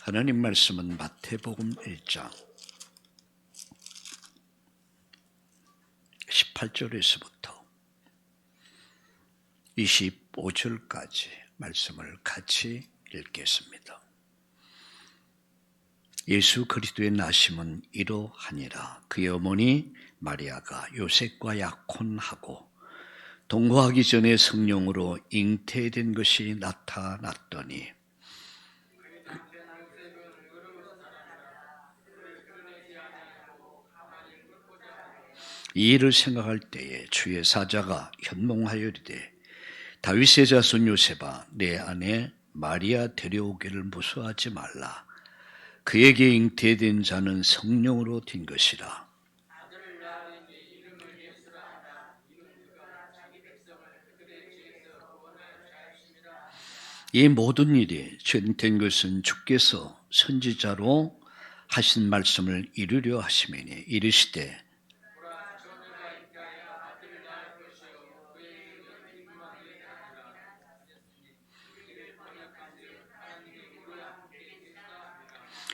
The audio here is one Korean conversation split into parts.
하나님 말씀은 마태복음 1장 18절에서부터 25절까지 말씀을 같이 읽겠습니다. 예수 그리스도의 나심은 이러하니라. 그의 어머니 마리아가 요셉과 약혼하고 동거하기 전에 성령으로 잉태된 것이 나타났더니 이 일을 생각할 때에 주의 사자가 현몽하여리되 다윗의 자손 요셉아 내 아내 마리아 데려오기를 무서워하지 말라. 그에게 잉태된 자는 성령으로 된 것이라. 이 모든 일이 된 것은 주께서 선지자로 하신 말씀을 이루려 하심이니 이르시되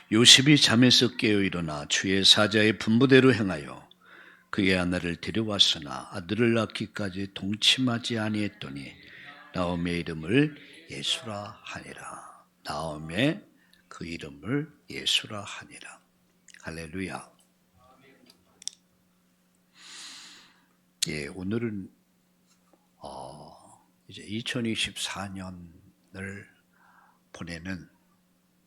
요셉이 잠에서 깨어 일어나 주의 사자의 분부대로 행하여 그의 아내를 데려왔으나 아들을 낳기까지 동침하지 아니했더니 나오미의 이름을 예수라 하니라. 나오미의 그 이름을 예수라 하니라. 할렐루야. 예, 오늘은 이제 2024년을 보내는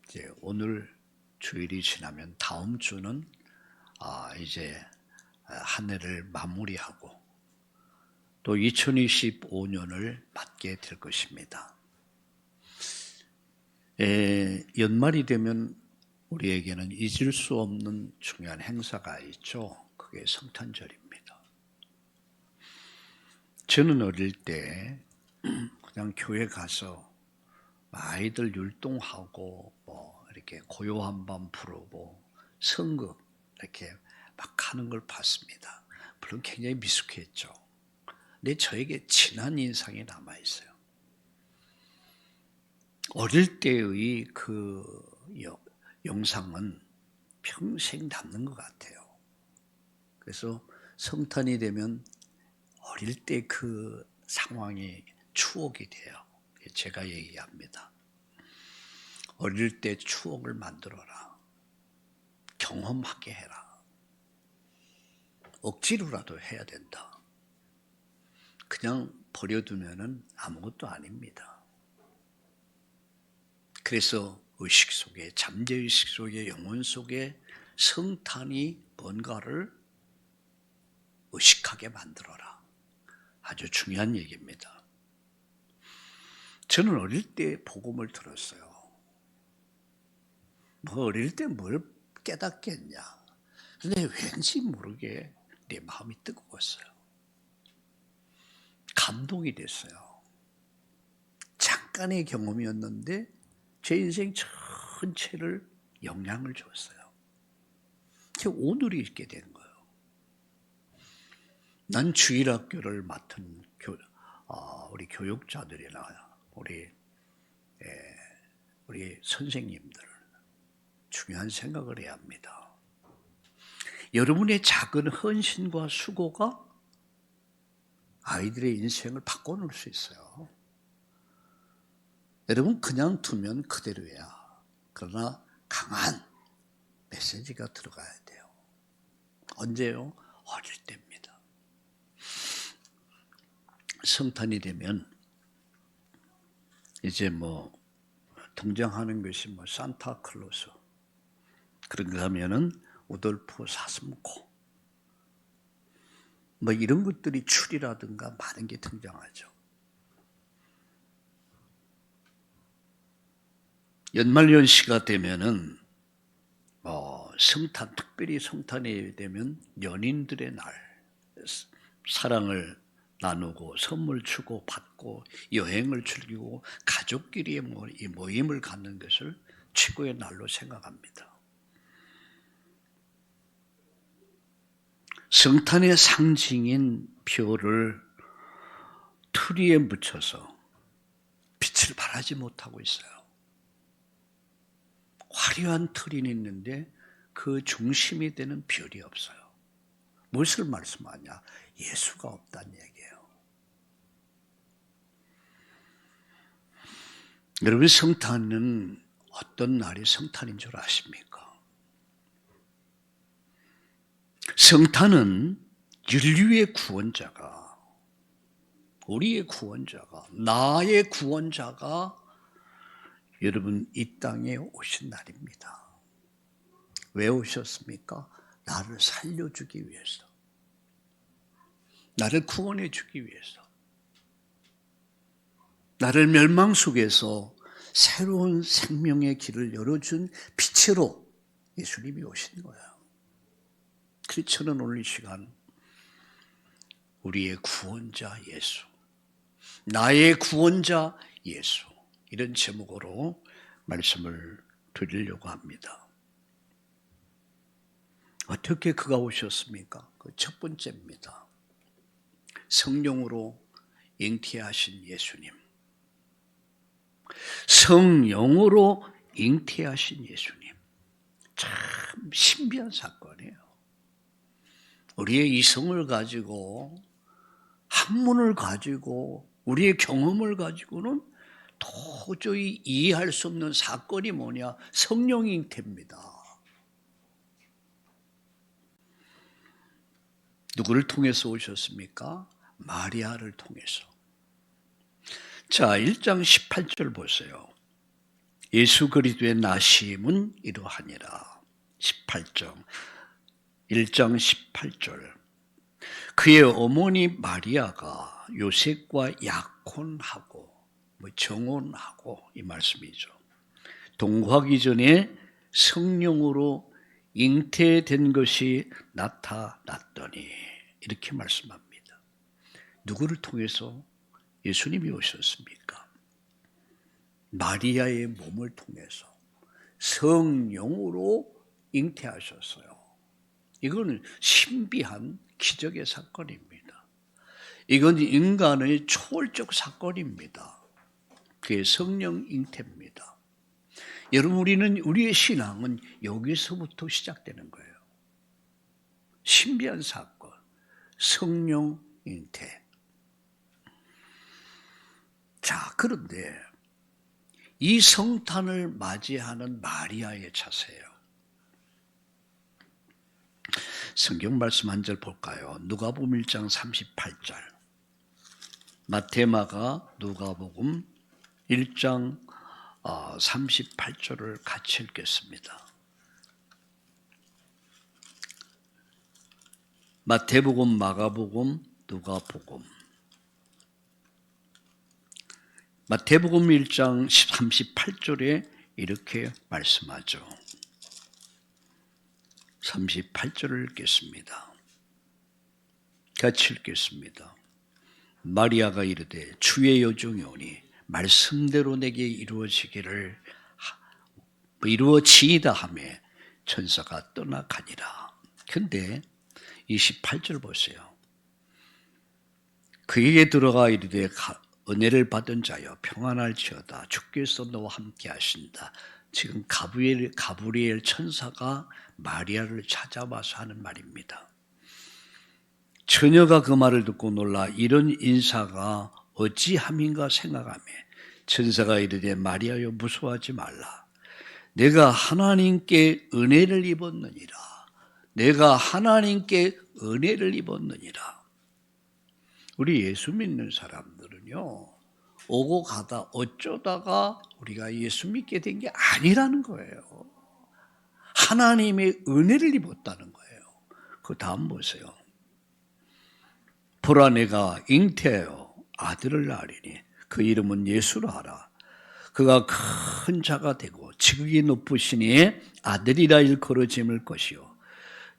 이제 오늘 주일이 지나면 다음 주는 이제 한 해를 마무리하고 또 2025년을 맞게 될 것입니다. 연말이 되면 우리에게는 잊을 수 없는 중요한 행사가 있죠. 그게 성탄절입니다. 저는 어릴 때 그냥 교회 가서 아이들 율동하고 뭐 이렇게 고요한 밤 부르고 성극 이렇게 막 하는 걸 봤습니다. 물론 굉장히 미숙했죠. 근데 저에게 진한 인상이 남아 있어요. 어릴 때의 그 영상은 평생 남는 것 같아요. 그래서 성탄이 되면 어릴 때 그 상황이 추억이 돼요. 제가 얘기합니다. 어릴 때 추억을 만들어라. 경험하게 해라. 억지로라도 해야 된다. 그냥 버려두면 아무것도 아닙니다. 그래서 의식 속에, 잠재의식 속에, 영혼 속에 성탄이 뭔가를 의식하게 만들어라. 아주 중요한 얘기입니다. 저는 어릴 때 복음을 들었어요. 뭐 어릴 때 뭘 깨닫겠냐. 근데 왠지 모르게 내 마음이 뜨거웠어요. 감동이 됐어요. 잠깐의 경험이었는데 제 인생 전체를 영향을 줬어요. 제가 오늘이 있게 된 거예요. 난 주일학교를 맡은 우리 교육자들이나 우리 선생님들 중요한 생각을 해야 합니다. 여러분의 작은 헌신과 수고가 아이들의 인생을 바꿔놓을 수 있어요. 여러분 그냥 두면 그대로야. 그러나 강한 메시지가 들어가야 돼요. 언제요? 어릴 때입니다. 성탄이 되면 이제 뭐 등장하는 것이 뭐 산타클로스 그런가 하면은 우돌프 사슴코 뭐 이런 것들이 추리라든가 많은 게 등장하죠. 연말연시가 되면은 성탄, 특별히 성탄이 되면 연인들의 날, 사랑을 나누고 선물 주고 받고 여행을 즐기고 가족끼리의 모임을 갖는 것을 최고의 날로 생각합니다. 성탄의 상징인 별을 트리에 묻혀서 빛을 발하지 못하고 있어요. 화려한 틀이 있는데 그 중심이 되는 별이 없어요. 무엇을 말씀하냐? 예수가 없다는 얘기예요. 여러분, 성탄은 어떤 날이 성탄인 줄 아십니까? 성탄은 인류의 구원자가, 우리의 구원자가, 나의 구원자가 여러분 이 땅에 오신 날입니다. 왜 오셨습니까? 나를 살려주기 위해서, 나를 구원해 주기 위해서, 나를 멸망 속에서 새로운 생명의 길을 열어준 빛으로 예수님이 오신 거예요. 그래서 저는 오늘 이 시간 우리의 구원자 예수, 나의 구원자 예수, 이런 제목으로 말씀을 드리려고 합니다. 어떻게 그가 오셨습니까? 그 첫 번째입니다. 성령으로 잉태하신 예수님. 성령으로 잉태하신 예수님. 참 신비한 사건이에요. 우리의 이성을 가지고, 학문을 가지고, 우리의 경험을 가지고는 도저히 이해할 수 없는 사건이 뭐냐? 성령 잉태입니다. 누구를 통해서 오셨습니까? 마리아를 통해서. 자, 1장 18절 보세요. 예수 그리스도의 나심은 이러하니라. 18절. 1장 18절. 그의 어머니 마리아가 요셉과 약혼하고 정혼하고, 이 말씀이죠. 동거하기 전에 성령으로 잉태된 것이 나타났더니, 이렇게 말씀합니다. 누구를 통해서 예수님이 오셨습니까? 마리아의 몸을 통해서 성령으로 잉태하셨어요. 이건 신비한 기적의 사건입니다. 이건 인간의 초월적 사건입니다. 그게 성령 잉태입니다. 여러분, 우리의 신앙은 여기서부터 시작되는 거예요. 신비한 사건, 성령 잉태. 자, 그런데 이 성탄을 맞이하는 마리아의 자세예요. 성경 말씀 한 절 볼까요? 누가복음 1장 38절. 마태, 마가, 누가복음 1장 38절을 같이 읽겠습니다. 마태복음, 마가복음, 누가복음. 마태복음 1장 38절에 이렇게 말씀하죠. 38절을 읽겠습니다. 같이 읽겠습니다. 마리아가 이르되 주의 여종이 오니 말씀대로 내게 이루어지이다 하며 천사가 떠나가니라. 그런데 28절 보세요. 그에게 들어가 이르되 은혜를 받은 자여 평안할지어다. 주께서 너와 함께 하신다. 지금 가브리엘 천사가 마리아를 찾아와서 하는 말입니다. 처녀가 그 말을 듣고 놀라 이런 인사가 어찌함인가 생각하며 천사가 이르되 마리아여 무서워하지 말라. 내가 하나님께 은혜를 입었느니라. 내가 하나님께 은혜를 입었느니라. 우리 예수 믿는 사람들은요, 오고 가다 어쩌다가 우리가 예수 믿게 된 게 아니라는 거예요. 하나님의 은혜를 입었다는 거예요. 그 다음 보세요. 보라 내가 잉태하여 아들을 낳으리니 그 이름은 예수라 하라. 그가 큰 자가 되고 지극히 높으시니 아들이라 일컬어짐을 것이요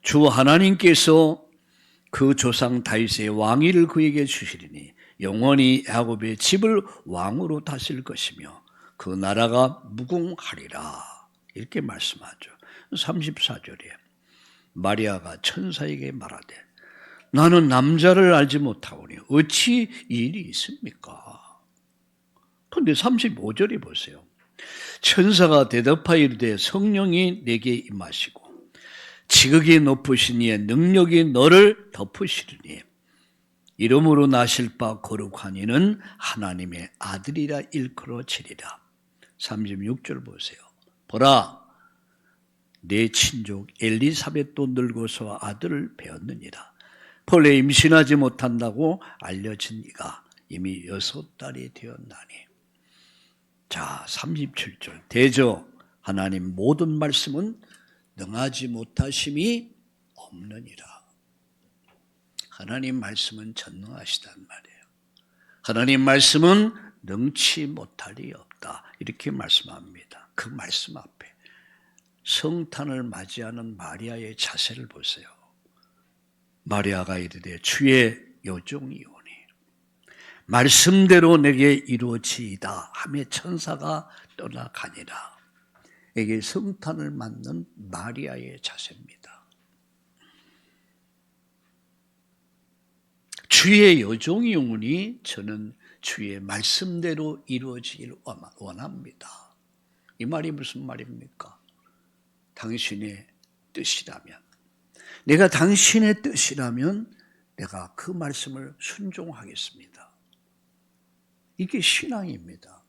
주 하나님께서 그 조상 다윗의 왕위를 그에게 주시리니 영원히 야곱의 집을 왕으로 다스릴 것이며 그 나라가 무궁하리라. 이렇게 말씀하죠. 34절에 마리아가 천사에게 말하되 나는 남자를 알지 못하오니 어찌 이 일이 있습니까? 그런데 35절에 보세요. 천사가 대답하여 이르되 성령이 내게 임하시고 지극히 높으신 이의 능력이 너를 덮으시리니 이름으로 나실 바 거룩한 이는 하나님의 아들이라 일컬어지리라. 36절 보세요. 보라, 내 친족 엘리사벳도 늙어서 아들을 배었느니라. 본래 임신하지 못한다고 알려진 이가 이미 6달이 되었나니. 자, 37절. 대저 하나님 모든 말씀은 능하지 못하심이 없느니라. 하나님 말씀은 전능하시단 말이에요. 하나님 말씀은 능치 못할 리 없다. 이렇게 말씀합니다. 그 말씀 앞에 성탄을 맞이하는 마리아의 자세를 보세요. 마리아가 이르되 주의 여종이오니 말씀대로 내게 이루어지이다 하며 천사가 떠나가니라. 이게 성탄을 맞는 마리아의 자세입니다. 주의 여종이오니 저는 주의 말씀대로 이루어지길 원합니다. 이 말이 무슨 말입니까? 당신의 뜻이라면, 내가 당신의 뜻이라면 내가 그 말씀을 순종하겠습니다. 이게 신앙입니다.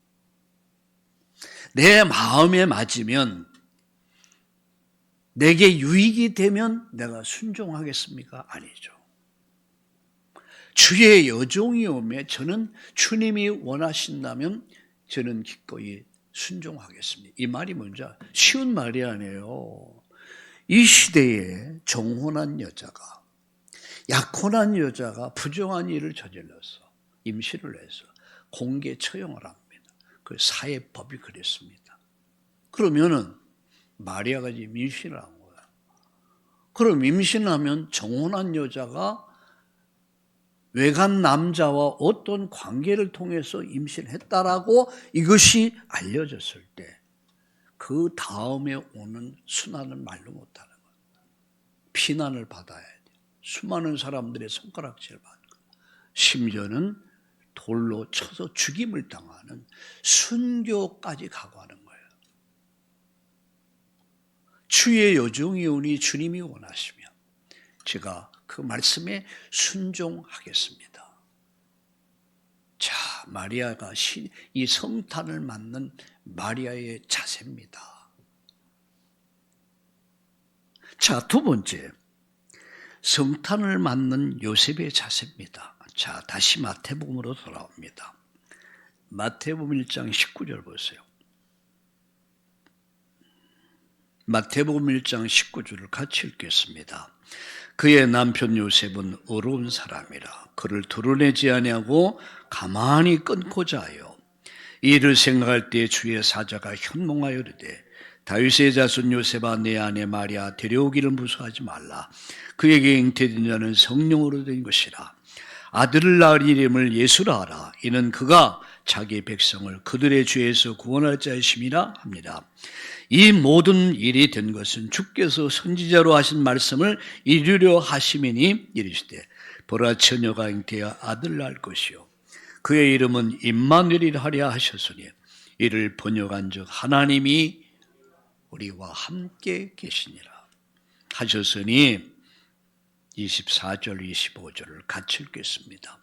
내 마음에 맞으면, 내게 유익이 되면 내가 순종하겠습니까? 아니죠. 주의 여종이 오매 저는 주님이 원하신다면 저는 기꺼이 순종하겠습니다. 이 말이 뭔지 쉬운 말이 아니에요. 이 시대에 정혼한 여자가, 약혼한 여자가 부정한 일을 저질러서 임신을 해서 공개 처형을 합니다. 그 사회법이 그랬습니다. 그러면은 마리아가 지금 임신을 한 거야. 그럼 임신하면 정혼한 여자가 외간 남자와 어떤 관계를 통해서 임신했다라고 이것이 알려졌을 때 그 다음에 오는 순환은 말로 못하는 거예요. 피난을 받아야 돼요. 수많은 사람들의 손가락질을 받는 거예요. 심지어는 돌로 쳐서 죽임을 당하는 순교까지 각오하는 거예요. 주의 여종이오니 주님이 원하시면 제가 그 말씀에 순종하겠습니다. 자, 마리아가 이 성탄을 맞는 마리아의 자세입니다. 자, 두 번째, 성탄을 맞는 요셉의 자세입니다. 자, 다시 마태복음으로 돌아옵니다. 마태복음 1장 19절 보세요. 마태복음 1장 19절을 같이 읽겠습니다. 그의 남편 요셉은 어려운 사람이라 그를 드러내지 아니하고 가만히 끊고자 하여 이를 생각할 때 주의 사자가 현몽하여 이르되 다윗의 자손 요셉아 내 아내 마리아 데려오기를 무서워하지 말라. 그에게 잉태된 자는 성령으로 된 것이라. 아들을 낳을 이름을 예수라 하라. 이는 그가 자기 백성을 그들의 죄에서 구원할 자이심이라 합니다. 이 모든 일이 된 것은 주께서 선지자로 하신 말씀을 이루려 하심이니 이르시되 보라 처녀가 잉태하여 아들을 낳을 것이요 그의 이름은 임마누엘이라 하려 하셨으니 이를 번역한즉 하나님이 우리와 함께 계시니라 하셨으니 24절 25절을 같이 읽겠습니다.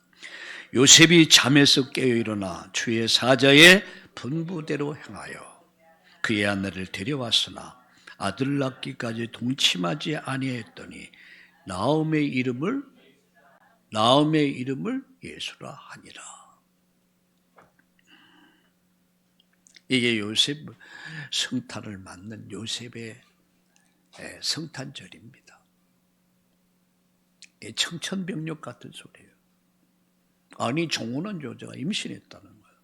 요셉이 잠에서 깨어 일어나 주의 사자의 분부대로 행하여 그의 아내를 데려왔으나 아들 낳기까지 동침하지 아니했더니 나음의 이름을 예수라 하니라. 이게 요셉 성탄을 맞는 요셉의 성탄절입니다. 청천벽력 같은 소리예요. 아니 정혼한 여자가 임신했다는 거예요.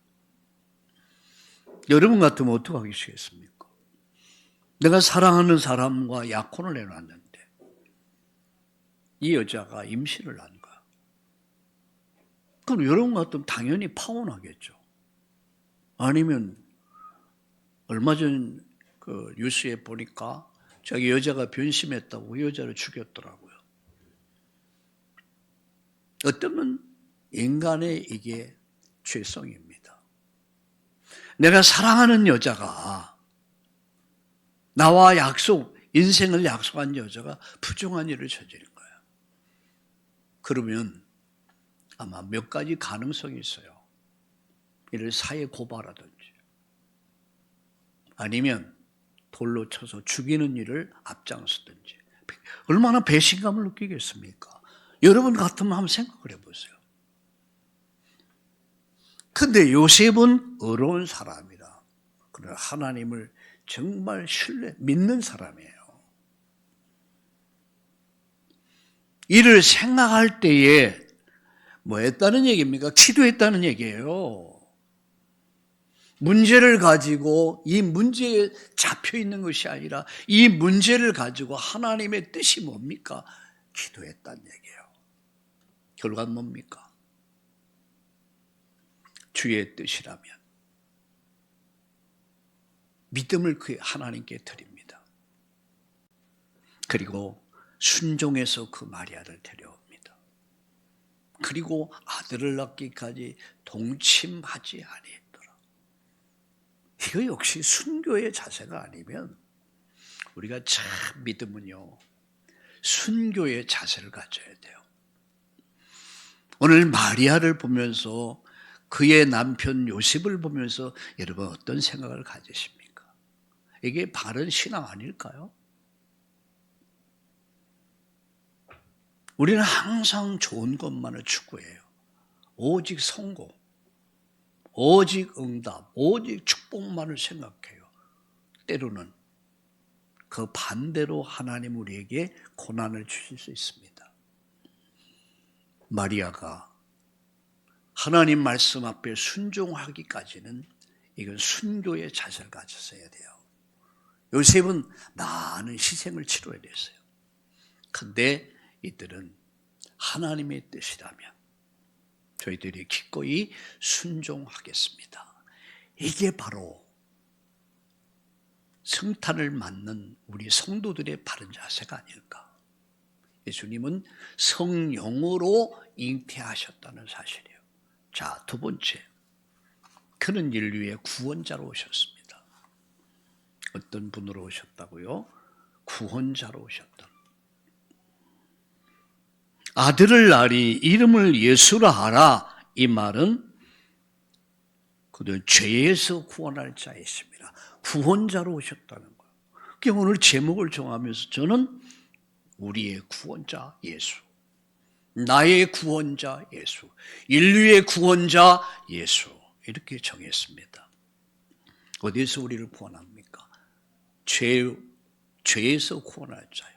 여러분 같으면 어떻게 하시겠습니까? 내가 사랑하는 사람과 약혼을 해놨는데 이 여자가 임신을 한 거야. 그럼 여러분 같으면 당연히 파혼하겠죠. 아니면 얼마 전 그 뉴스에 보니까 자기 여자가 변심했다고 그 여자를 죽였더라고요. 어쩌면 인간의 이게 죄성입니다. 내가 사랑하는 여자가, 나와 인생을 약속한 여자가 부정한 일을 저지른 거예요. 그러면 아마 몇 가지 가능성이 있어요. 이를 사회 고발하든지, 아니면 돌로 쳐서 죽이는 일을 앞장서든지. 얼마나 배신감을 느끼겠습니까? 여러분 같으면 한번 생각을 해보세요. 근데 요셉은 어려운 사람이라. 그러나 하나님을 정말 믿는 사람이에요. 이를 생각할 때에 뭐 했다는 얘기입니까? 기도했다는 얘기예요. 문제를 가지고 이 문제에 잡혀 있는 것이 아니라 이 문제를 가지고 하나님의 뜻이 뭡니까? 기도했다는 얘기예요. 결과는 뭡니까? 주의 뜻이라면 믿음을 그 하나님께 드립니다. 그리고 순종해서 그 마리아를 데려옵니다. 그리고 아들을 낳기까지 동침하지 아니했더라. 이거 역시 순교의 자세가 아니면 우리가 참 믿음은요, 순교의 자세를 가져야 돼요. 오늘 마리아를 보면서 그의 남편 요셉을 보면서 여러분 어떤 생각을 가지십니까? 이게 바른 신앙 아닐까요? 우리는 항상 좋은 것만을 추구해요. 오직 성공, 오직 응답, 오직 축복만을 생각해요. 때로는 그 반대로 하나님 우리에게 고난을 주실 수 있습니다. 마리아가 하나님 말씀 앞에 순종하기까지는 이건 순교의 자세를 가졌어야 돼요. 요셉은 많은 희생을 치러야 됐어요. 그런데 이들은 하나님의 뜻이라면 저희들이 기꺼이 순종하겠습니다. 이게 바로 성탄을 맞는 우리 성도들의 바른 자세가 아닐까. 예수님은 성령으로 잉태하셨다는 사실이에요. 자, 두 번째, 그는 인류의 구원자로 오셨습니다. 어떤 분으로 오셨다고요? 구원자로 오셨다. 아들을 낳으니 이름을 예수라 하라. 이 말은 그는 죄에서 구원할 자이십니다. 구원자로 오셨다는 거예요. 그러니까 오늘 제목을 정하면서 저는 우리의 구원자 예수, 나의 구원자 예수, 인류의 구원자 예수 이렇게 정했습니다. 어디에서 우리를 구원합니까? 죄에서 구원할 자요.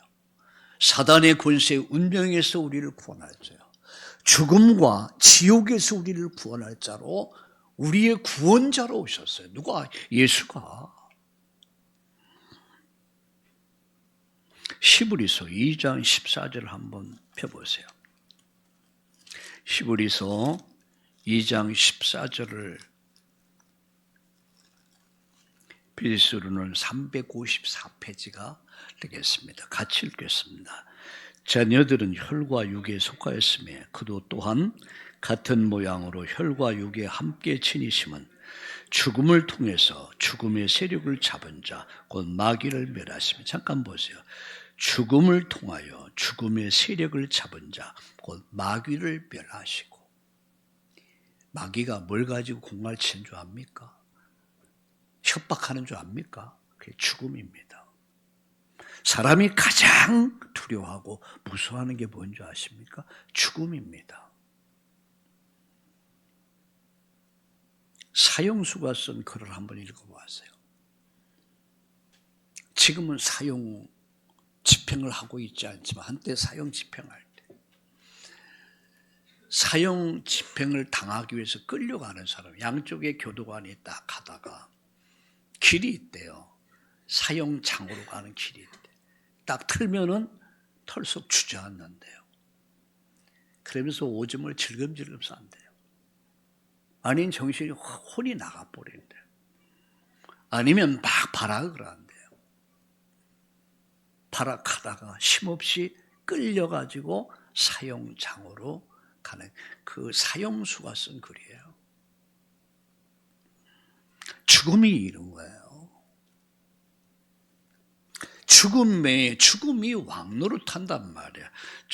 사단의 권세 운명에서 우리를 구원할 자요. 죽음과 지옥에서 우리를 구원할 자로 우리의 구원자로 오셨어요. 누가? 예수가. 히브리서 2장 14절 한번 펴보세요. 히브리서 2장 14절을 필수로는 354페이지가 되겠습니다. 같이 읽겠습니다. 자녀들은 혈과 육에 속하였으며 그도 또한 같은 모양으로 혈과 육에 함께 지니심은 죽음을 통해서 죽음의 세력을 잡은 자 곧 마귀를 멸하시며, 잠깐 보세요. 죽음을 통하여 죽음의 세력을 잡은 자 곧 마귀를 멸하시고. 마귀가 뭘 가지고 공갈 치는 줄 압니까? 협박하는 줄 압니까? 그게 죽음입니다. 사람이 가장 두려워하고 무서워하는 게 뭔지 아십니까? 죽음입니다. 사형수가 쓴 글을 한번 읽어보세요. 지금은 사형 집행을 하고 있지 않지만 한때 사형 집행할 때 사형 집행을 당하기 위해서 끌려가는 사람, 양쪽에 교도관이 딱 가다가 길이 있대요. 사형장으로 가는 길이 있대. 딱 틀면은 털썩 주저앉는데요. 그러면서 오줌을 질금질금 싼대요. 아닌 정신이 혼이 나가버린대요. 아니면 막 발악을 한대요. 발악하다가 힘없이 끌려가지고 사형장으로 가는 그 사형수가 쓴 글이에요. 죽음이 이런 거예요. 죽음이 왕노릇한단 말이야.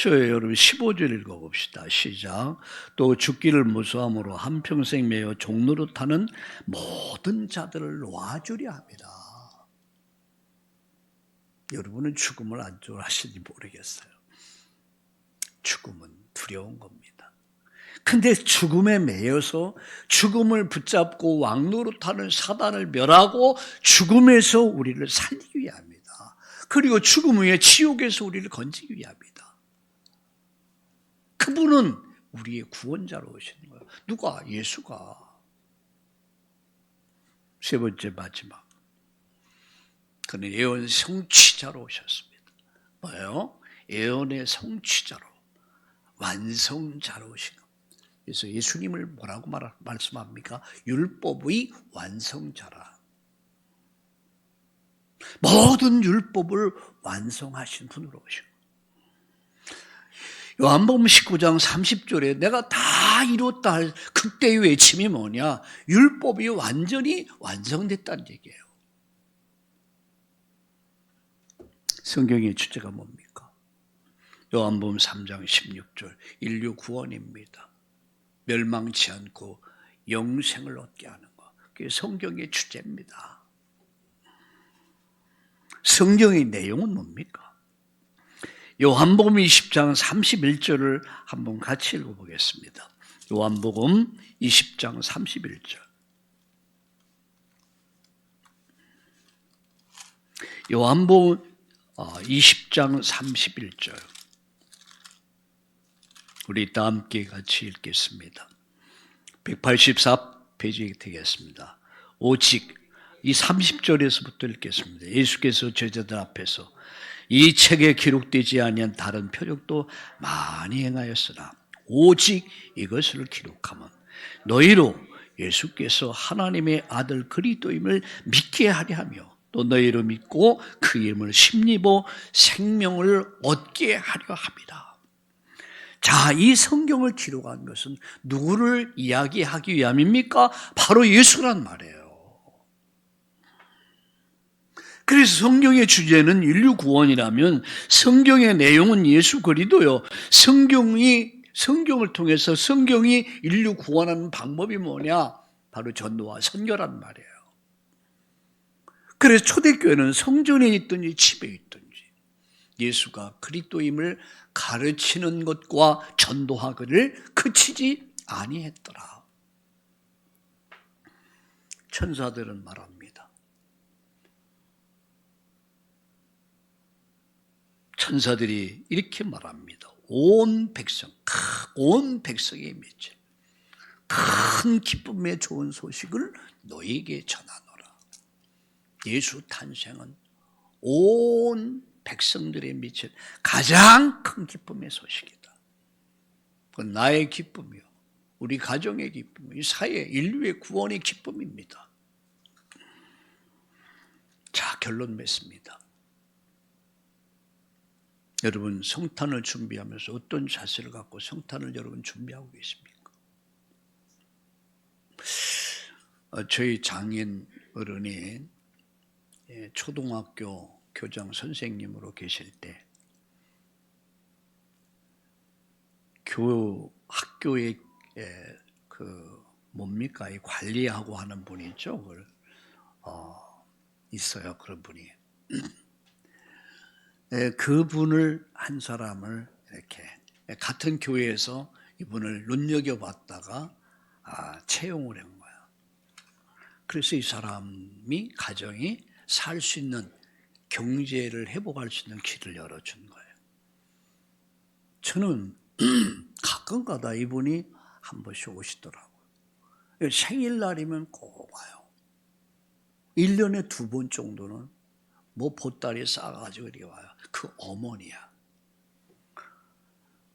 여러분 15절 읽어봅시다. 시작. 또 죽기를 무서함으로 한평생 매여 종노릇하는 모든 자들을 놓아주려 합니다. 여러분은 죽음을 안 좋아하시는지 모르겠어요. 죽음은 두려운 겁니다. 근데 죽음에 매여서 죽음을 붙잡고 왕노릇하는 사단을 멸하고 죽음에서 우리를 살리기 위함입니다. 그리고 죽음 후에 지옥에서 우리를 건지기 위함이다. 그분은 우리의 구원자로 오시는 거예요. 누가? 예수가. 세 번째 마지막. 그는 예언 성취자로 오셨습니다. 뭐예요? 예언의 성취자로, 완성자로 오신 겁니다. 그래서 예수님을 뭐라고 말씀합니까? 율법의 완성자라. 모든 율법을 완성하신 분으로 오신 거예요. 요한복음 19장 30절에 내가 다 이뤘다 할 그때의 외침이 뭐냐? 율법이 완전히 완성됐다는 얘기예요. 성경의 주제가 뭡니까? 요한복음 3장 16절 인류 구원입니다. 멸망치 않고 영생을 얻게 하는 것. 그게 성경의 주제입니다. 성경의 내용은 뭡니까? 요한복음 20장 31절을 한번 같이 읽어보겠습니다. 요한복음 20장 31절. 요한복음 20장 31절. 우리 다 함께 같이 읽겠습니다. 184페이지 되겠습니다. 오직 이 30절에서부터 읽겠습니다. 예수께서 제자들 앞에서 이 책에 기록되지 아니한 다른 표적도 많이 행하였으나 오직 이것을 기록하면 너희로 예수께서 하나님의 아들 그리스도임을 믿게 하려 하며 또 너희로 믿고 그 이름을 심입어 생명을 얻게 하려 합니다. 자, 이 성경을 기록한 것은 누구를 이야기하기 위함입니까? 바로 예수란 말이에요. 그래서 성경의 주제는 인류 구원이라면 성경의 내용은 예수 그리스도요. 성경을 통해서 성경이 인류 구원하는 방법이 뭐냐? 바로 전도와 선교란 말이에요. 그래서 초대교회는 성전에 있든지 집에 있든지 예수가 그리스도임을 가르치는 것과 전도하기를 그치지 아니했더라. 천사들은 말합니다. 천사들이 이렇게 말합니다. 온 백성에 미친 큰 기쁨의 좋은 소식을 너희에게 전하노라. 예수 탄생은 온 백성들의 미친 가장 큰 기쁨의 소식이다. 그건 나의 기쁨이요, 우리 가정의 기쁨이요, 이 사회 인류의 구원의 기쁨입니다. 자, 결론 맺습니다. 여러분 성탄을 준비하면서 어떤 자세를 갖고 성탄을 여러분 준비하고 계십니까? 저희 장인 어른이 초등학교 교장 선생님으로 계실 때 학교에 뭡니까? 이 관리하고 하는 분이 있죠. 있어요. 그런 분이. 그분을 한 사람을 이렇게 같은 교회에서 이분을 눈여겨봤다가 채용을 한 거야. 그래서 이 사람이 가정이 살 수 있는 경제를 회복할 수 있는 길을 열어준 거예요. 저는 가끔가다 이분이 한 번씩 오시더라고요. 생일날이면 꼭 와요. 1년에 2번 정도는 보따리 싸가지고 이렇게 와요. 그 어머니야.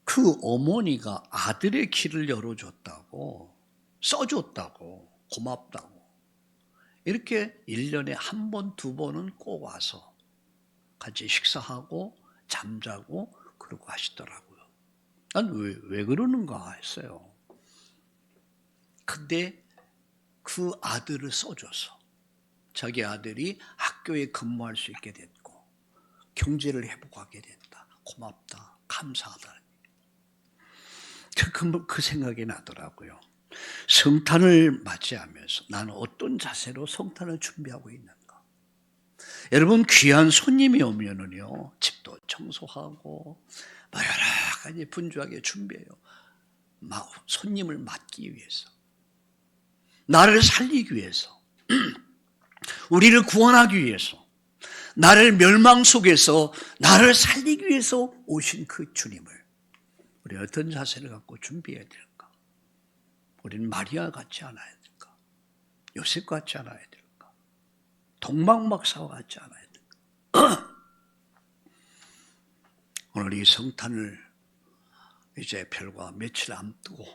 그 어머니가 아들의 길을 열어줬다고, 써줬다고, 고맙다고. 이렇게 1년에 1번, 2번은 꼭 와서 같이 식사하고 잠자고 그러고 하시더라고요. 난 왜 그러는가 했어요. 근데 그 아들을 써줘서 자기 아들이 학교에 근무할 수 있게 됐고 경제를 회복하게 됐다. 고맙다. 감사하다. 그 생각이 나더라고요. 성탄을 맞이하면서 나는 어떤 자세로 성탄을 준비하고 있는가? 여러분, 귀한 손님이 오면은요, 집도 청소하고 여러 가지 분주하게 준비해요. 손님을 맞기 위해서, 나를 살리기 위해서, 우리를 구원하기 위해서, 나를 멸망 속에서 나를 살리기 위해서 오신 그 주님을 우리 어떤 자세를 갖고 준비해야 될까? 우리는 마리아 같지 않아야 될까? 요셉 같지 않아야 될까? 동방박사와 같지 않아야 될까? 오늘 이 성탄을 이제 별과 며칠 앞두고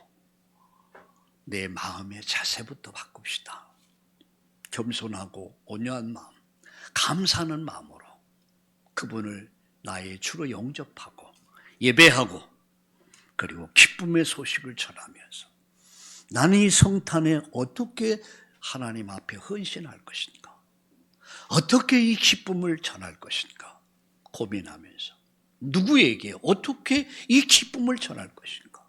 내 마음의 자세부터 바꿉시다. 겸손하고 온유한 마음, 감사하는 마음으로 그분을 나의 주로 영접하고 예배하고 그리고 기쁨의 소식을 전하면서 나는 이 성탄에 어떻게 하나님 앞에 헌신할 것인가? 어떻게 이 기쁨을 전할 것인가? 고민하면서 누구에게 어떻게 이 기쁨을 전할 것인가?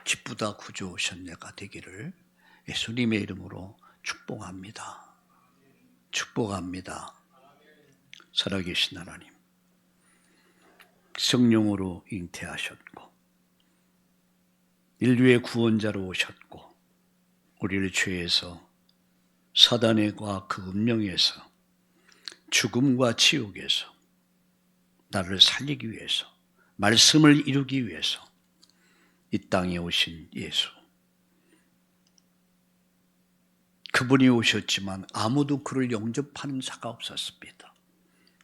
기쁘다 구주 오셨네가 되기를 예수님의 이름으로 축복합니다. 축복합니다. 살아계신 하나님, 성령으로 잉태하셨고 인류의 구원자로 오셨고 우리를 죄에서 사단의 과 그 운명에서 죽음과 지옥에서 나를 살리기 위해서 말씀을 이루기 위해서 이 땅에 오신 예수, 그분이 오셨지만 아무도 그를 영접하는 자가 없었습니다.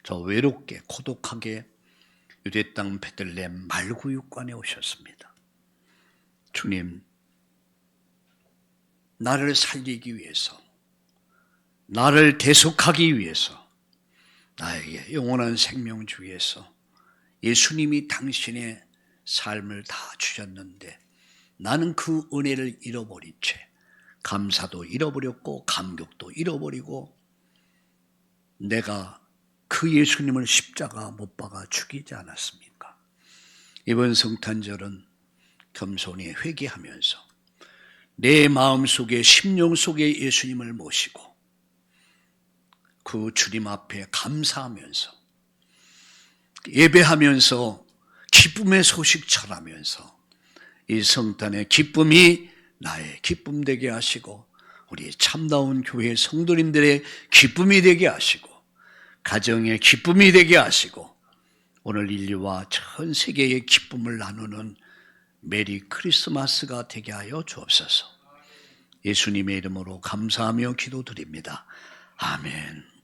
저 외롭게 고독하게 유대 땅 베들레헴 말구육관에 오셨습니다. 주님, 나를 살리기 위해서, 나를 대속하기 위해서, 나에게 영원한 생명 주위에서 예수님이 당신의 삶을 다 주셨는데 나는 그 은혜를 잃어버린 채 감사도 잃어버렸고 감격도 잃어버리고 내가 그 예수님을 십자가 못 박아 죽이지 않았습니까? 이번 성탄절은 겸손히 회개하면서 내 마음속에 심령 속에 예수님을 모시고 그 주님 앞에 감사하면서 예배하면서 기쁨의 소식 전하면서 이 성탄의 기쁨이 나의 기쁨 되게 하시고 우리 참다운 교회 성도님들의 기쁨이 되게 하시고 가정의 기쁨이 되게 하시고 오늘 인류와 전 세계의 기쁨을 나누는 메리 크리스마스가 되게 하여 주옵소서. 예수님의 이름으로 감사하며 기도드립니다. 아멘.